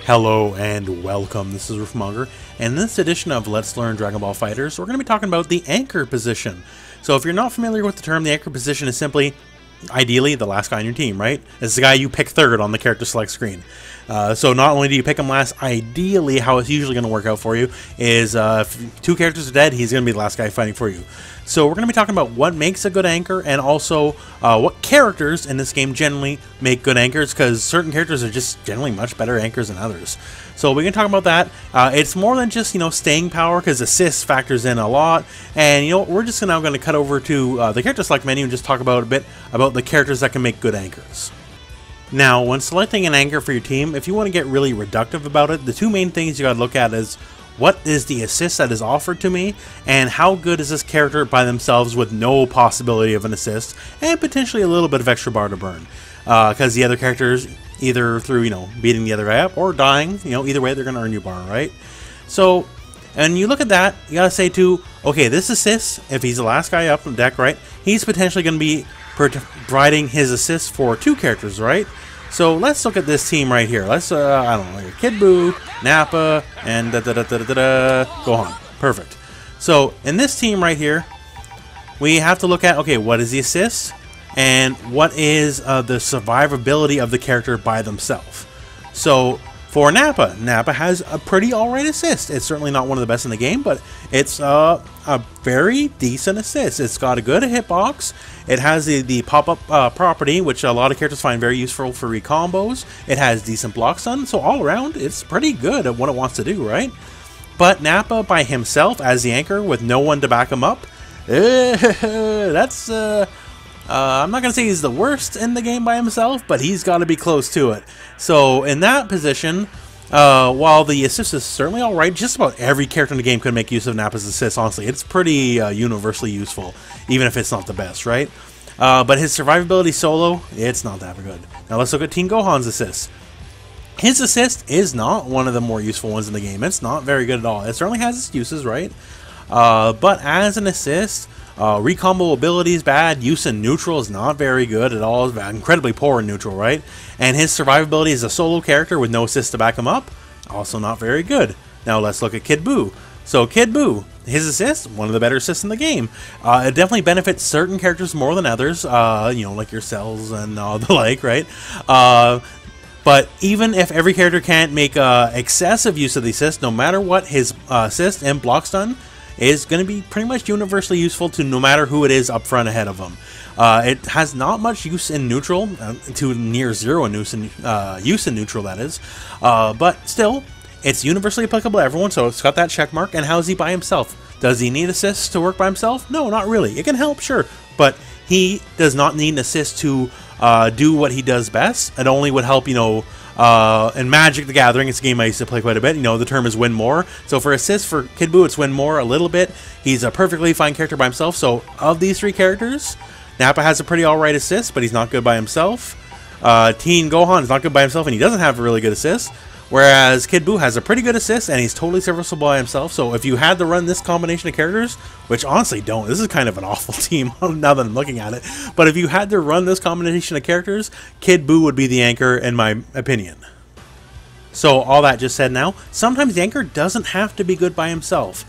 Hello and welcome, this is Rooflemonger, and in this edition of Let's Learn Dragon Ball FighterZ, we're going to be talking about the anchor position. So if you're not familiar with the term, the anchor position is simply, ideally, the last guy on your team, right? It's the guy you pick third on the character select screen. So not only do you pick him last, ideally how it's usually going to work out for you is if two characters are dead, he's going to be the last guy fighting for you. So we're going to be talking about what makes a good anchor and also what characters in this game generally make good anchors, because certain characters are just generally much better anchors than others. So we're going to talk about that. It's more than just, staying power, because assist factors in a lot. And, we're just now going to cut over to the character select menu and just talk about a bit about the characters that can make good anchors. Now, when selecting an anchor for your team, if you want to get really reductive about it, the two main things you got to look at is what is the assist that is offered to me, and how good is this character by themselves with no possibility of an assist, and potentially a little bit of extra bar to burn. Because the other characters, either through, beating the other guy up or dying, either way they're going to earn you bar, right? So, and you look at that, you got to say too, okay, this assist, if he's the last guy up on deck, right, he's potentially going to be providing his assist for two characters, right? So let's look at this team right here. Let's, I don't know, Kid Buu, Nappa, and Gohan. Perfect. So in this team right here, we have to look at, okay, what is the assist? And what is the survivability of the character by themselves? So for Nappa, Nappa has a pretty alright assist. It's certainly not one of the best in the game, but it's a very decent assist. It's got a good hitbox. It has the pop-up property, which a lot of characters find very useful for recombos. It has decent block stun, so all around, it's pretty good at what it wants to do, right? But Nappa by himself as the anchor with no one to back him up, that's... I'm not going to say he's the worst in the game by himself, but he's got to be close to it. So in that position, while the assist is certainly alright, just about every character in the game could make use of Nappa's assist, honestly. It's pretty universally useful, even if it's not the best, right? But his survivability solo, it's not that good. Now let's look at Tien Gohan's assist. His assist is not one of the more useful ones in the game. It's not very good at all. It certainly has its uses, right? But as an assist, recombo ability is bad. Use in neutral is not very good at all. It's incredibly poor in neutral, right? And his survivability as a solo character with no assist to back him up, also not very good. Now let's look at Kid Buu. So Kid Buu, his assist, one of the better assists in the game. It definitely benefits certain characters more than others, like your Cells and the like, right? But even if every character can't make excessive use of the assist, no matter what, his assist and block stun is going to be pretty much universally useful to no matter who it is up front ahead of him. It has not much use in neutral, to near zero in use in neutral, that is. But still, it's universally applicable to everyone, so it's got that check mark. And how is he by himself? Does he need assists to work by himself? No, not really. It can help, sure, but he does not need an assist to do what he does best. It only would help, in Magic the Gathering, it's a game I used to play quite a bit, the term is win more. So for assists for Kid Buu, it's win more a little bit. He's a perfectly fine character by himself. So of these three characters, Nappa has a pretty alright assist, but he's not good by himself. Tien Gohan is not good by himself, and he doesn't have a really good assist. Whereas Kid Buu has a pretty good assist, and he's totally serviceable by himself. So if you had to run this combination of characters, which honestly don't, this is kind of an awful team now that I'm looking at it. But if you had to run this combination of characters, Kid Buu would be the anchor in my opinion. So all that just said now, sometimes the anchor doesn't have to be good by himself.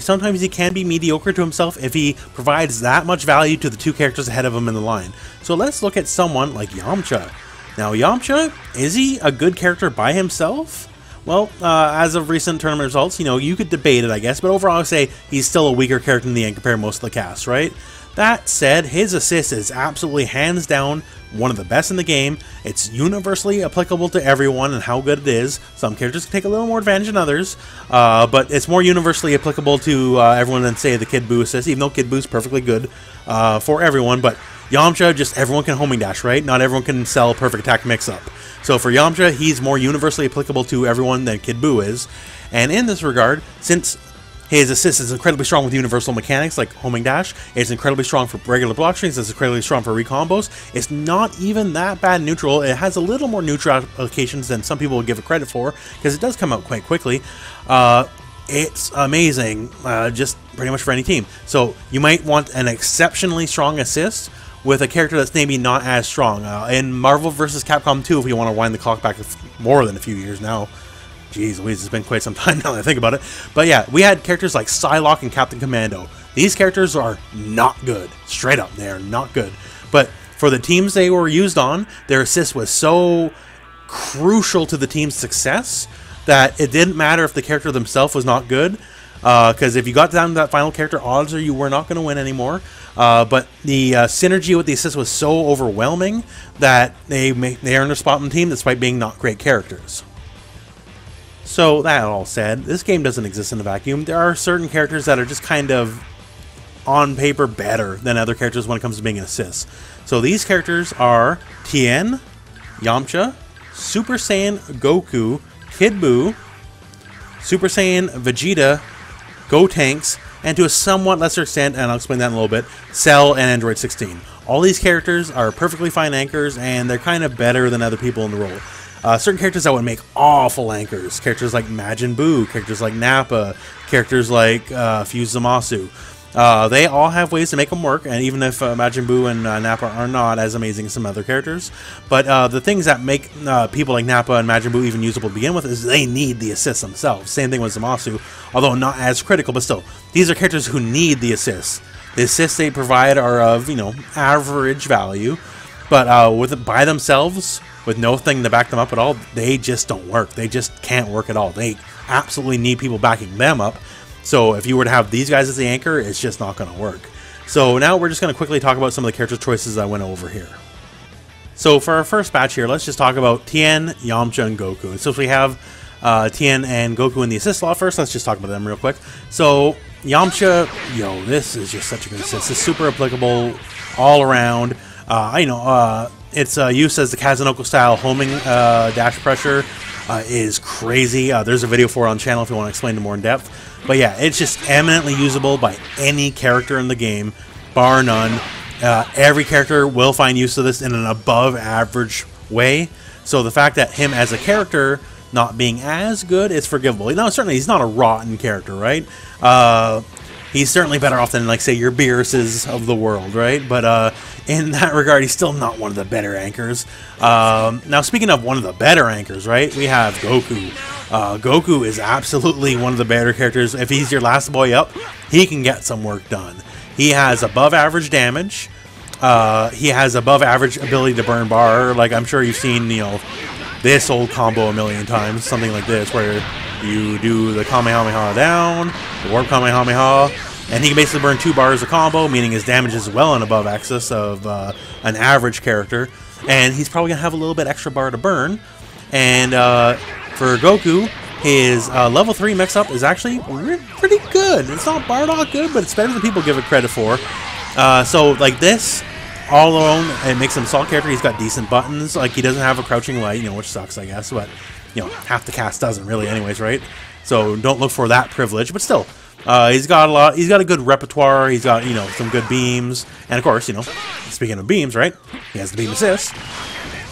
Sometimes he can be mediocre to himself if he provides that much value to the two characters ahead of him in the line. So let's look at someone like Yamcha. Now, Yamcha, is he a good character by himself? Well, as of recent tournament results, you could debate it, I guess, but overall, I would say he's still a weaker character than the anchor pair most of the cast, right? That said, his assist is absolutely hands down one of the best in the game. It's universally applicable to everyone and how good it is. Some characters can take a little more advantage than others, but it's more universally applicable to everyone than, say, the Kid Buu assist, even though Kid Buu's perfectly good for everyone, but Yamcha, just everyone can homing dash, right? Not everyone can sell perfect attack mix-up. So for Yamcha, he's more universally applicable to everyone than Kid Buu is. And in this regard, since his assist is incredibly strong with universal mechanics like homing dash, it's incredibly strong for regular block strings, it's incredibly strong for recombos, it's not even that bad neutral. It has a little more neutral applications than some people would give it credit for, because it does come out quite quickly. It's amazing, just pretty much for any team. So you might want an exceptionally strong assist with a character that's maybe not as strong. In Marvel vs. Capcom 2, if we want to wind the clock back more than a few years now, Jeez Louise, it's been quite some time now that I think about it. But yeah, we had characters like Psylocke and Captain Commando. These characters are not good. Straight up, they are not good. But for the teams they were used on, their assist was so crucial to the team's success that it didn't matter if the character themselves was not good. Because if you got down to that final character, odds are you were not going to win anymore. But the synergy with the assist was so overwhelming that they earned their spot on the team despite being not great characters. So that all said, this game doesn't exist in a vacuum. There are certain characters that are just kind of on paper better than other characters when it comes to being an assist. So these characters are Tien, Yamcha, Super Saiyan Goku, Kid Buu, Super Saiyan Vegeta, Gotenks, and to a somewhat lesser extent, and I'll explain that in a little bit, Cell and Android 16. All these characters are perfectly fine anchors, and they're kind of better than other people in the role. Certain characters that would make awful anchors, characters like Majin Buu, characters like Nappa, characters like Fuse Zamasu. They all have ways to make them work, and even if Majin Buu and Nappa are not as amazing as some other characters, but the things that make people like Nappa and Majin Buu even usable to begin with is they need the assists themselves. Same thing with Zamasu, although not as critical, but still, these are characters who need the assists. The assists they provide are of, you know, average value, but by themselves, with no thing to back them up at all, they just don't work. They just can't work at all. They absolutely need people backing them up. So if you were to have these guys as the anchor, it's just not going to work. So now we're just going to quickly talk about some of the character choices I went over here. So for our first batch here, let's just talk about Tien, Yamcha, and Goku. So if we have Tien and Goku in the assist slot first, let's just talk about them real quick. So Yamcha, yo, this is just such a good assist. It's super applicable all around. Its use as the Kazunoko style homing dash pressure is crazy. There's a video for it on the channel if you want to explain it more in depth. But yeah, it's just eminently usable by any character in the game, bar none. Every character will find use of this in an above average way. So the fact that him as a character not being as good is forgivable. Now, certainly he's not a rotten character, right? He's certainly better off than, like, say, your Beerus's of the world, right? But in that regard, he's still not one of the better anchors. Now, speaking of one of the better anchors, right, we have Goku. Goku is absolutely one of the better characters. If he's your last boy up, he can get some work done. He has above average damage. He has above average ability to burn bar. Like, I'm sure you've seen, you know, this old combo a million times. Something like this, where you do the Kamehameha down, the Warp Kamehameha, and he can basically burn 2 bars a combo, meaning his damage is well and above excess of an average character. And he's probably going to have a little bit extra bar to burn. And for Goku, his level 3 mix-up is actually pretty good. It's not bar not good, but it's better than people give it credit for. So, like this, all alone, it makes him a solid character. He's got decent buttons. Like, he doesn't have a crouching light, you know, which sucks, I guess. But, you know, half the cast doesn't really anyways, right? So don't look for that privilege. But still, he's got a good repertoire. He's got, you know, some good beams. And, of course, you know, speaking of beams, right? He has the beam assist.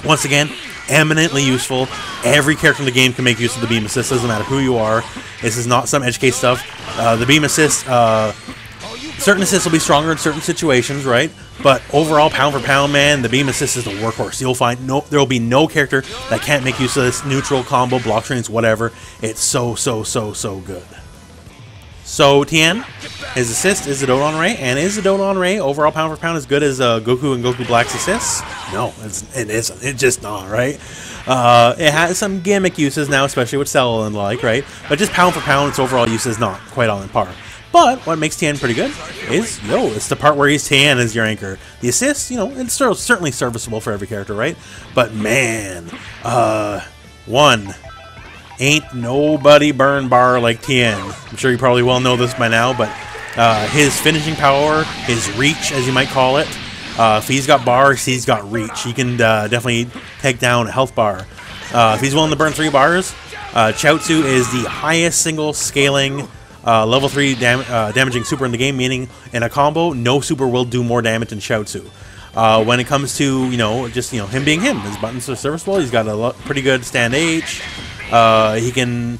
Once again, eminently useful. Every character in the game can make use of the beam assist. Doesn't matter who you are. This is not some edge case stuff. The beam assist, certain assists will be stronger in certain situations, right? But overall, pound for pound, man, the beam assist is the workhorse. You'll find there will be no character that can't make use of this neutral combo, block strings, whatever. It's so good. So Tien, his assist is the Dodon Ray, and is the Dodon Ray overall pound for pound as good as Goku and Goku Black's assists? No, it isn't. It's just not, right? It has some gimmick uses now, especially with Cell and like, right? But just pound for pound, its overall use is not quite on par. But what makes Tien pretty good is, it's the part where he's Tien as your anchor. The assist, you know, it's certainly serviceable for every character, right? But man, ain't nobody burn bar like Tien. I'm sure you probably well know this by now, but his finishing power, his reach, as you might call it, if he's got bars, he's got reach. He can definitely take down a health bar. If he's willing to burn 3 bars, Chaozu is the highest single scaling level 3 damaging super in the game, meaning in a combo, no super will do more damage than Chaozu. When it comes to, you know, just, you know, him being him, his buttons are serviceable. He's got a pretty good stand H. He can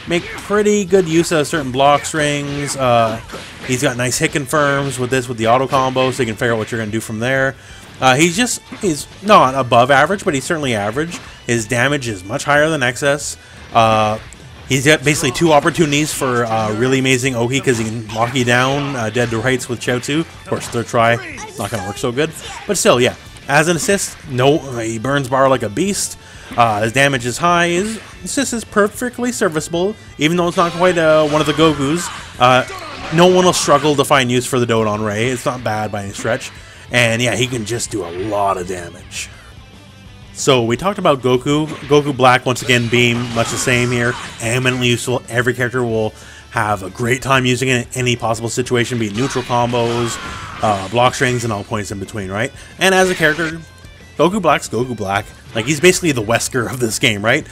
make pretty good use of certain block strings. He's got nice hit confirms with the auto combo, so you can figure out what you're going to do from there. He's not above average, but he's certainly average. His damage is much higher than excess. He's got basically 2 opportunities for really amazing Oki, because he can lock you down dead to rights with Chiaotzu. Of course, third try, not going to work so good. But still, yeah. As an assist, no, he burns bar like a beast. His damage is high. His assist is perfectly serviceable, even though it's not quite one of the Gokus. No one will struggle to find use for the Dodon Ray. It's not bad by any stretch. And yeah, he can just do a lot of damage. So we talked about Goku. Goku Black, once again, Beam, much the same here. Eminently useful. Every character will have a great time using it in any possible situation, be it neutral combos, block strings, and all points in between, right? And as a character, Goku Black's Goku Black. Like, he's basically the Wesker of this game, right?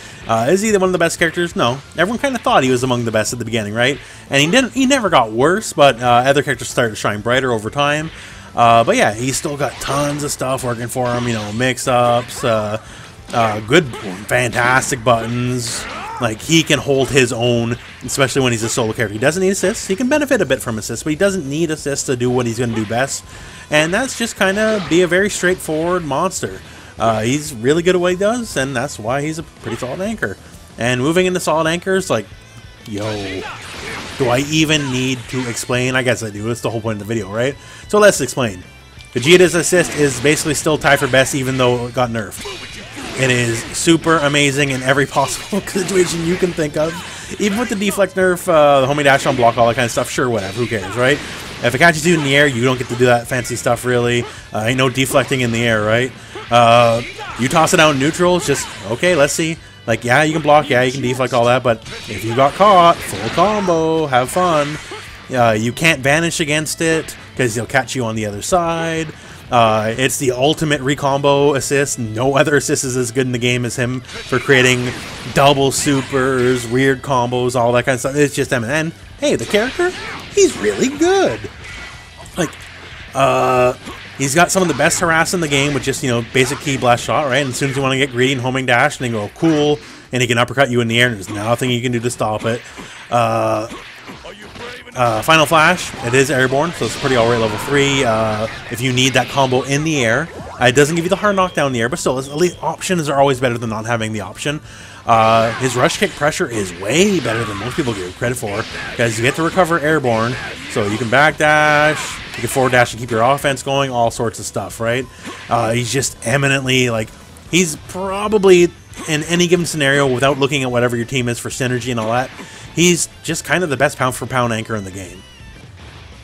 Is he one of the best characters? No. Everyone kind of thought he was among the best at the beginning, right? And he never got worse, but other characters started to shine brighter over time. But yeah, he's still got tons of stuff working for him, you know, mix-ups, good, fantastic buttons. Like, he can hold his own, especially when he's a solo character. He doesn't need assists. He can benefit a bit from assists, but he doesn't need assists to do what he's going to do best. And that's just kind of be a very straightforward monster. He's really good at what he does, and that's why he's a pretty solid anchor. And moving into solid anchors, like, yo, do I even need to explain? I guess I do. That's the whole point of the video, right? So let's explain. Vegeta's assist is basically still tied for best, even though it got nerfed. It is super amazing in every possible situation you can think of. Even with the deflect nerf, the homing dash on block, all that kind of stuff, sure, whatever, who cares, right? If it catches you in the air, you don't get to do that fancy stuff, really. Ain't no deflecting in the air, right? You toss it out in neutral, it's just, okay, let's see. Like, yeah, you can block, yeah, you can deflect, all that, but if you got caught, full combo, have fun. You can't vanish against it, because he'll catch you on the other side. It's the ultimate recombo assist. No other assist is as good in the game as him for creating double supers, weird combos, all that kind of stuff. It's just him. And, hey, the character, he's really good. Like, he's got some of the best harass in the game with just, you know, basic key blast shot, right? And as soon as you want to get greedy and homing dash, and then go, cool, and he can uppercut you in the air, and there's nothing you can do to stop it. Final Flash, it is airborne, so it's pretty alright level 3 if you need that combo in the air. It doesn't give you the hard knockdown in the air, but still, at least options are always better than not having the option. His rush kick pressure is way better than most people give credit for, because you get to recover airborne, so you can backdash, you can forward dash and keep your offense going, all sorts of stuff, right? He's just eminently, like, he's probably, in any given scenario, without looking at whatever your team is for synergy and all that, he's just kind of the best pound-for-pound anchor in the game.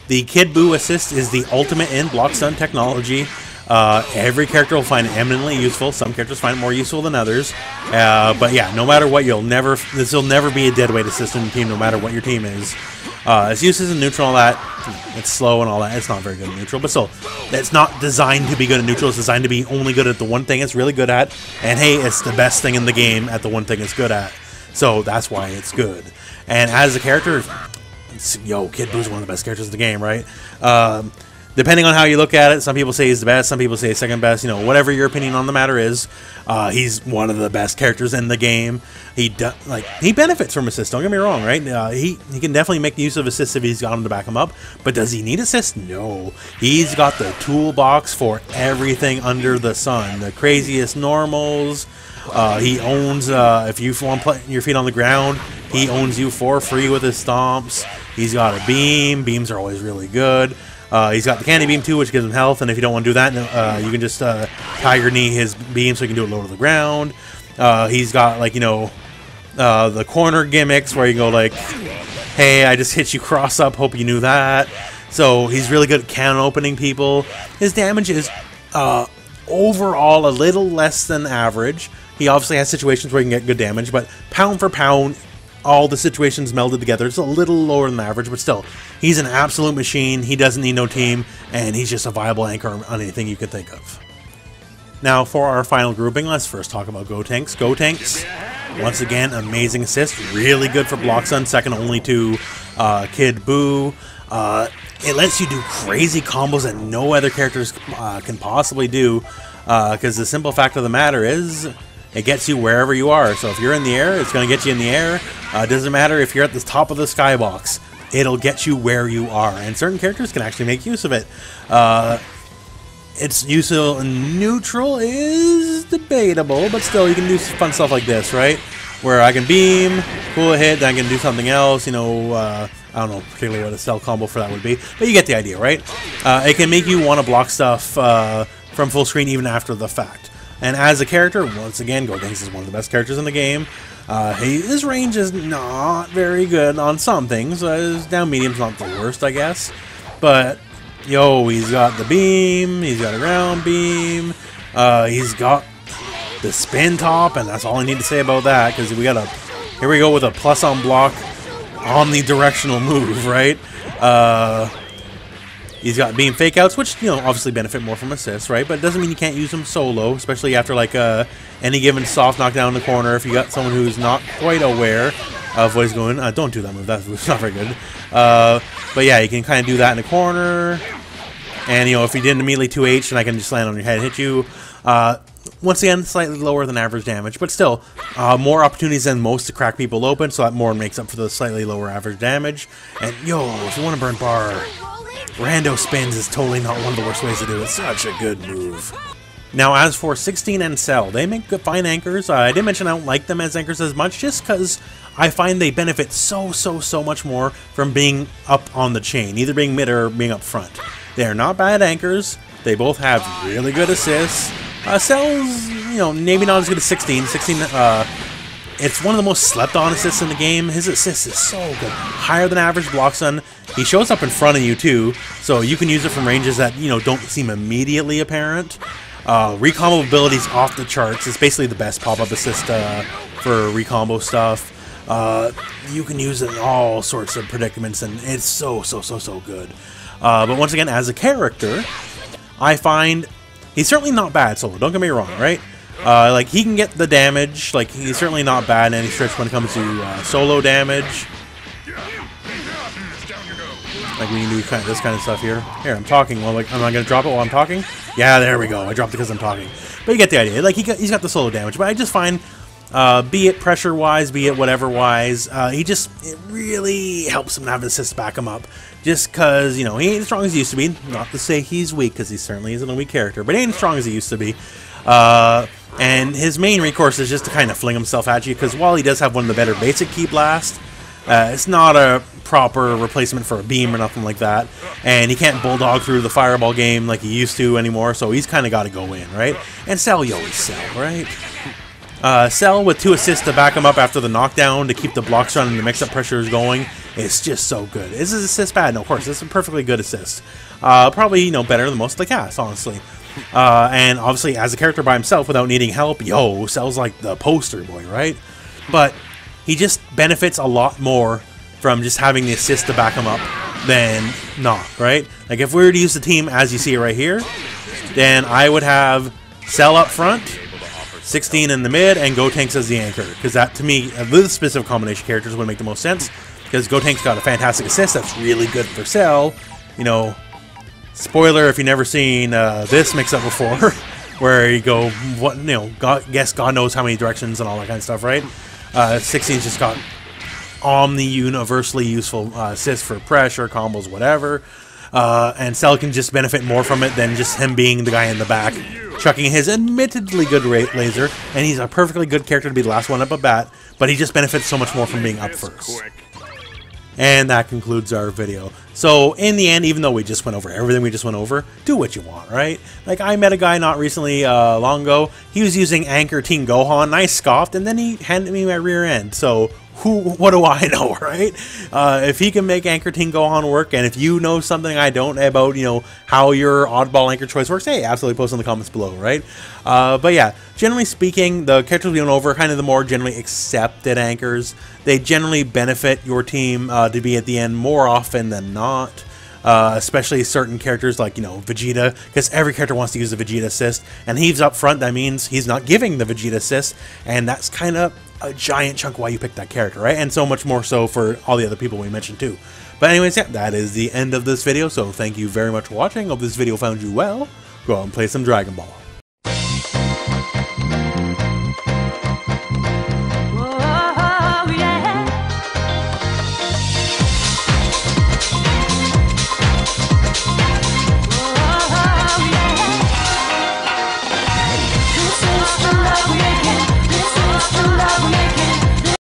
The Kid Buu assist is the ultimate in block stun technology. Every character will find it eminently useful. Some characters find it more useful than others. But yeah, no matter what, this will never be a dead weight assist in your team, no matter what your team is. Its use is in neutral and all that. It's slow and all that. It's not very good in neutral, but still, it's not designed to be good in neutral. It's designed to be only good at the one thing it's really good at. And hey, it's the best thing in the game at the one thing it's good at. So that's why it's good. And as a character, yo, Kid Buu's one of the best characters in the game, right? Depending on how you look at it, some people say he's the best, some people say second best, you know, whatever your opinion on the matter is, he's one of the best characters in the game. He benefits from assists, don't get me wrong, right? He can definitely make use of assists if he's got him to back him up, but does he need assists? No. He's got the toolbox for everything under the sun. The craziest normals. He owns, if you want to put your feet on the ground, he owns you for free with his stomps. He's got a beam. Beams are always really good. He's got the candy beam too, which gives him health, and if you don't want to do that, you can just tiger knee his beam so you can do it low to the ground. He's got, like, you know, the corner gimmicks where you go like, hey, I just hit you cross up, hope you knew that. So he's really good at can opening people. His damage is overall a little less than average. He obviously has situations where he can get good damage, but pound for pound, all the situations melded together, it's a little lower than average, but still, he's an absolute machine. He doesn't need no team, and he's just a viable anchor on anything you could think of. Now, for our final grouping, let's first talk about Gotenks. Gotenks, once again, amazing assist, really good for block stun, second only to Kid Buu. It lets you do crazy combos that no other characters can possibly do, because the simple fact of the matter is, it gets you wherever you are. So if you're in the air, it's going to get you in the air. It doesn't matter if you're at the top of the skybox. It'll get you where you are. And certain characters can actually make use of it. its useful in neutral is debatable, but still you can do fun stuff like this, right? Where I can beam, cool a hit, then I can do something else, you know, I don't know particularly what a cell combo for that would be, but you get the idea, right? It can make you want to block stuff from full screen even after the fact. And as a character, once again, Gotenks is one of the best characters in the game. His range is not very good on some things. His down medium's not the worst, I guess. But, yo, he's got the beam, he's got a ground beam, he's got the spin top, and that's all I need to say about that, because we got a, here we go with a plus on block omnidirectional move, right? He's got beam fake outs, which, you know, obviously benefit more from assists, right? But it doesn't mean you can't use them solo, especially after like any given soft knockdown in the corner. If you got someone who's not quite aware of what he's going, don't do that move. That's not very good. But yeah, you can kind of do that in the corner, and you know, if you didn't immediately 2H, then I can just land on your head and hit you. Once again, slightly lower than average damage, but still, more opportunities than most to crack people open, so that more makes up for the slightly lower average damage. And yo, if you want to burn bar, rando spins is totally not one of the worst ways to do it. Such a good move. Now, as for 16 and Cell, they make good fine anchors. I did mention I don't like them as anchors as much, just because I find they benefit so much more from being up on the chain, either being mid or being up front. They are not bad anchors. They both have really good assists. Cell's, you know, maybe not as good as 16. 16, it's one of the most slept-on assists in the game. His assist is so good. Higher than average block stun. He shows up in front of you, too, so you can use it from ranges that, you know, don't seem immediately apparent. Recombo ability's off the charts. It's basically the best pop-up assist for recombo stuff. You can use it in all sorts of predicaments, and it's so good. But once again, as a character, I find he's certainly not bad solo, don't get me wrong, right? Like, he can get the damage, like, he's certainly not bad in any stretch when it comes to solo damage. Like, we can do this kind of stuff here. Here, I'm talking, well, like, am I going to drop it while I'm talking? Yeah, there we go, I dropped it because I'm talking. But you get the idea, like, he's got the solo damage, but I just find, be it pressure-wise, be it whatever-wise, it really helps him to have assists back him up. Just because, you know, he ain't as strong as he used to be. Not to say he's weak, because he certainly isn't a weak character, but he ain't as strong as he used to be. And his main recourse is just to kind of fling himself at you, because while he does have one of the better basic Ki Blast, it's not a proper replacement for a beam or nothing like that. And he can't bulldog through the fireball game like he used to anymore, so he's kind of got to go in, right? And Cell, you always Cell, right? Cell with 2 assists to back him up after the knockdown to keep the block stun and the mix-up pressures going. It's just so good. Is his assist bad? No, of course. It's a perfectly good assist. Probably, you know, better than most of the cast, honestly. And obviously, as a character by himself without needing help, yo, Cell's like the poster boy, right? But he just benefits a lot more from just having the assist to back him up than not, right? Like, if we were to use the team as you see it right here, then I would have Cell up front, 16 in the mid, and Gotenks as the anchor. Because that, to me, this specific combination of characters would make the most sense. Because Gotenks got a fantastic assist that's really good for Cell. You know, spoiler if you've never seen this mix-up before, where you go, what, you know, guess God knows how many directions and all that kind of stuff, right? 16's just got universally useful assists for pressure, combos, whatever. And Cell can just benefit more from it than just him being the guy in the back, chucking his admittedly good laser, and he's a perfectly good character to be the last one up at bat, but he just benefits so much more from being up first. And that concludes our video. So, in the end, even though we just went over everything we just went over, do what you want, right? Like, I met a guy not recently, long ago, he was using Anchor Team Gohan, and I scoffed, and then he handed me my rear end, so what do I know, right? If he can make Anchor Team Gohan work, and if you know something I don't about, you know, how your oddball anchor choice works, hey, absolutely post in the comments below, right? But yeah, generally speaking, the characters we went over, kind of the more generally accepted anchors, they generally benefit your team to be at the end more often than not. Especially certain characters like, you know, Vegeta, because every character wants to use the Vegeta assist, and he's up front, that means he's not giving the Vegeta assist, and that's kind of a giant chunk why you picked that character, right? And so much more so for all the other people we mentioned too. But anyways, yeah, that is the end of this video, so thank you very much for watching. Hope this video found you well. Go out and play some Dragon Ball.